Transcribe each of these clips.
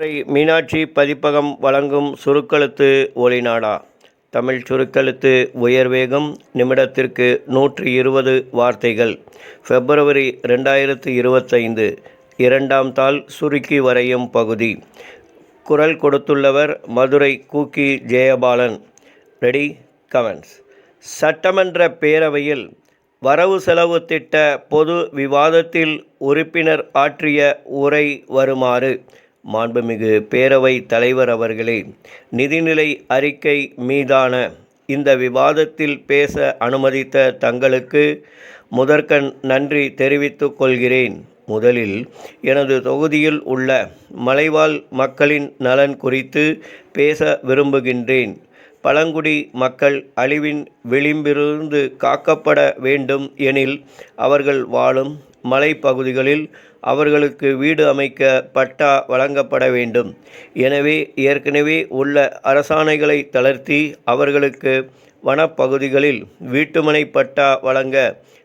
மீனாட்சி பதிப்பகம் வழங்கும் சுருக்கெழுத்து ஒலிநாடா. தமிழ் சுருக்கெழுத்து உயர்வேகம் நிமிடத்திற்கு 120 வார்த்தைகள். பிப்ரவரி 2025. 2ஆம் தாள் சுருக்கி வரையும் பகுதி. குரல் கொடுத்துள்ளவர் மதுரை கூக்கி ஜெயபாலன். Ready, comments. சட்டமன்ற பேரவையில் வரவு செலவு திட்ட பொது விவாதத்தில் உறுப்பினர் ஆற்றிய உரை வருமாறு. மாண்புமிகு பேரவை தலைவர் அவர்களே, நிதிநிலை அறிக்கை மீதான இந்த விவாதத்தில் பேச அனுமதித்த தங்களுக்கு முதற்கண் நன்றி தெரிவித்துக் கொள்கிறேன். முதலில் எனது தொகுதியில் உள்ள மலைவாழ் மக்களின் நலன் குறித்து பேச விரும்புகின்றேன். பழங்குடி மக்கள் அழிவின் விளிம்பிலிருந்து காக்கப்பட வேண்டும் எனில் அவர்கள் வாழும் மலைப்பகுதிகளில் அவர்களுக்கு வீடு அமைக்க பட்டா வழங்கப்பட வேண்டும். எனவே ஏற்கனவே உள்ள அரசாணைகளை தளர்த்தி அவர்களுக்கு வனப்பகுதிகளில் வீட்டுமனை பட்டா வழங்க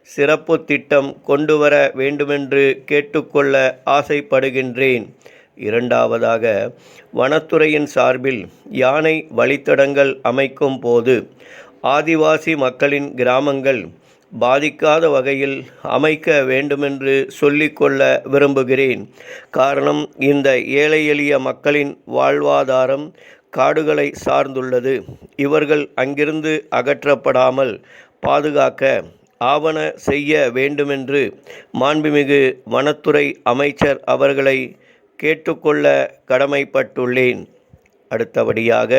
சிறப்பு திட்டம் கொண்டு வர வேண்டுமென்று கேட்டுக்கொள்ள ஆசைப்படுகின்றேன். இரண்டாவதாக, வனத்துறையின் சார்பில் யானை வழித்தடங்கள் அமைக்கும் போது ஆதிவாசி மக்களின் கிராமங்கள் பாதிக்காத வகையில் அமைக்க வேண்டுமென்று சொல்லிக்கொள்ள விரும்புகிறேன். காரணம், இந்த ஏழை எளிய மக்களின் வாழ்வாதாரம் காடுகளை சார்ந்துள்ளது. இவர்கள் அங்கிருந்து அகற்றப்படாமல் பாதுகாக்க ஆவண செய்ய வேண்டுமென்று மாண்புமிகு வனத்துறை அமைச்சர் அவர்களை கேட்டுக்கொள்ள கடமைப்பட்டுள்ளேன். அடுத்தபடியாக,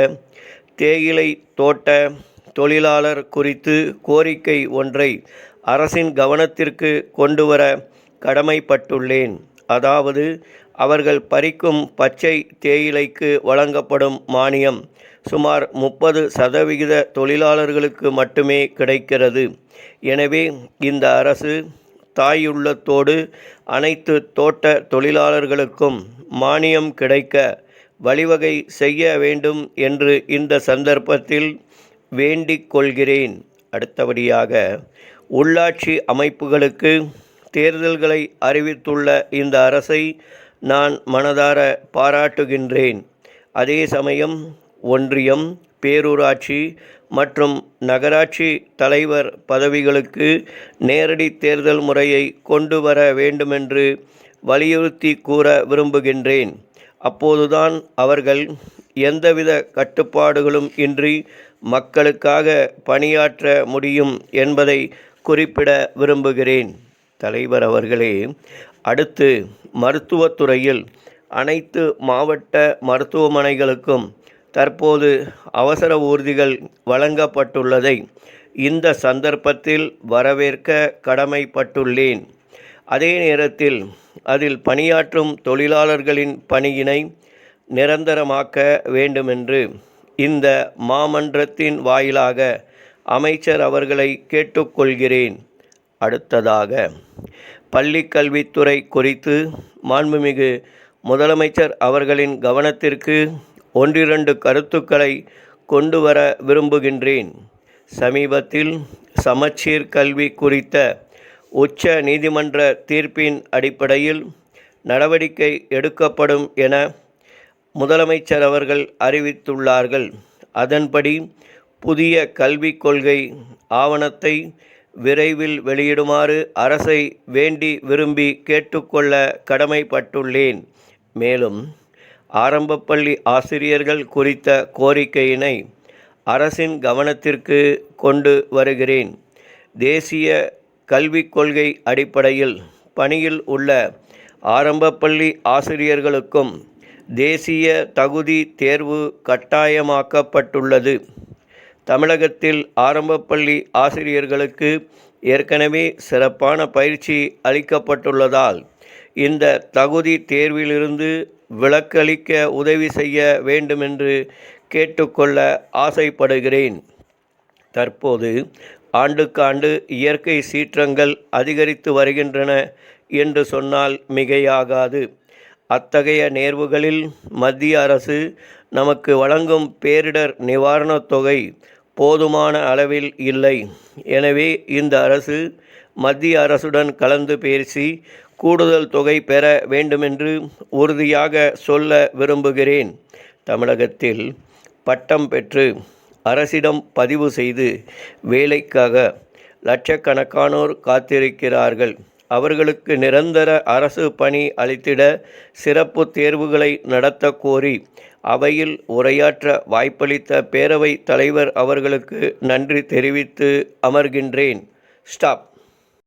தேயிலை தோட்ட தொழிலாளர் குறித்து கோரிக்கை ஒன்றை அரசின் கவனத்திற்கு கொண்டுவர கடமைப்பட்டுள்ளேன். அதாவது, அவர்கள் பறிக்கும் பச்சை தேயிலைக்கு வழங்கப்படும் மானியம் சுமார் 30% தொழிலாளர்களுக்கு மட்டுமே கிடைக்கிறது. எனவே இந்த அரசு தாயுள்ளத்தோடு அனைத்து தோட்ட தொழிலாளர்களுக்கும் மானியம் கிடைக்க வழிவகை செய்ய வேண்டும் என்று இந்த சந்தர்ப்பத்தில் வேண்டிக் கொள்கிறேன். அடுத்தபடியாக, உள்ளாட்சி அமைப்புகளுக்கு தேர்தல்களை அறிவித்துள்ள இந்த அரசை நான் மனதார பாராட்டுகின்றேன். அதே சமயம் ஒன்றியம், பேரூராட்சி மற்றும் நகராட்சி தலைவர் பதவிகளுக்கு நேரடி தேர்தல் முறையை கொண்டு வர வேண்டுமென்று வலியுறுத்தி கூற விரும்புகின்றேன். அப்போதுதான் அவர்கள் எந்தவித கட்டுப்பாடுகளும் இன்றி மக்களுக்காக பணியாற்ற முடியும் என்பதை குறிப்பிட விரும்புகிறேன். தலைவர் அவர்களே, அடுத்து மருத்துவத்துறையில் அனைத்து மாவட்ட மருத்துவமனைகளுக்கும் தற்போது அவசர ஊர்திகள் வழங்கப்பட்டுள்ளதை இந்த சந்தர்ப்பத்தில் வரவேற்க கடமைப்பட்டுள்ளேன். அதே நேரத்தில் அதில் பணியாற்றும் தொழிலாளர்களின் பணியினை நிரந்தரமாக்க வேண்டுமென்று இந்த மாமன்றத்தின் வாயிலாக அமைச்சர் அவர்களை கேட்டுக்கொள்கிறேன். அடுத்ததாக, பள்ளிக்கல்வித்துறை குறித்து மாண்புமிகு முதலமைச்சர் அவர்களின் கவனத்திற்கு 1-2 கருத்துக்களை கொண்டு வர விரும்புகின்றேன். சமீபத்தில் சமச்சீர் கல்வி குறித்த உச்ச நீதிமன்ற தீர்ப்பின் அடிப்படையில் நடவடிக்கை எடுக்கப்படும் என முதலமைச்சர் அவர்கள் அறிவித்துள்ளார்கள். அதன்படி புதிய கல்விக் கொள்கை ஆவணத்தை விரைவில் வெளியிடுமாறு அரசை வேண்டி விரும்பி கேட்டுக்கொள்ள கடமைப்பட்டுள்ளேன். மேலும் ஆரம்பப்பள்ளி ஆசிரியர்கள் குறித்த கோரிக்கையினை அரசின் கவனத்திற்கு கொண்டு வருகிறேன். தேசிய கல்விக் கொள்கை அடிப்படையில் பணியில் உள்ள ஆரம்பப்பள்ளி ஆசிரியர்களுக்கும் தேசிய தகுதி தேர்வு கட்டாயமாக்கப்பட்டுள்ளது. தமிழகத்தில் ஆரம்பப்பள்ளி ஆசிரியர்களுக்கு ஏற்கனவே சிறப்பான பயிற்சி அளிக்கப்பட்டுள்ளதால் இந்த தகுதி தேர்விலிருந்து விலக்களிக்க உதவி செய்ய வேண்டுமென்று கேட்டுக்கொள்ள ஆசைப்படுகிறேன். தற்போது ஆண்டுக்காண்டு இயற்கை சீற்றங்கள் அதிகரித்து வருகின்றன என்று சொன்னால் மிகையாகாது. அத்தகைய நேர்வுகளில் மத்திய அரசு நமக்கு வழங்கும் பேரிடர் நிவாரணத் தொகை போதுமான அளவில் இல்லை. எனவே இந்த அரசு மத்திய அரசுடன் கலந்து பேசி கூடுதல் தொகை பெற வேண்டுமென்று உறுதியாக சொல்ல விரும்புகிறேன். தமிழகத்தில் பட்டம் பெற்று அரசிடம் பதிவு செய்து வேலைக்காக லட்சக்கணக்கானோர் காத்திருக்கிறார்கள். அவர்களுக்கு நிரந்தர அரசு பணி அளித்திட சிறப்பு தேர்வுகளை நடத்த கோரி அவையில் உரையாற்ற வாய்ப்பளித்த பேரவைத் தலைவர் அவர்களுக்கு நன்றி தெரிவித்து அமர்கின்றேன். ஸ்டாப்.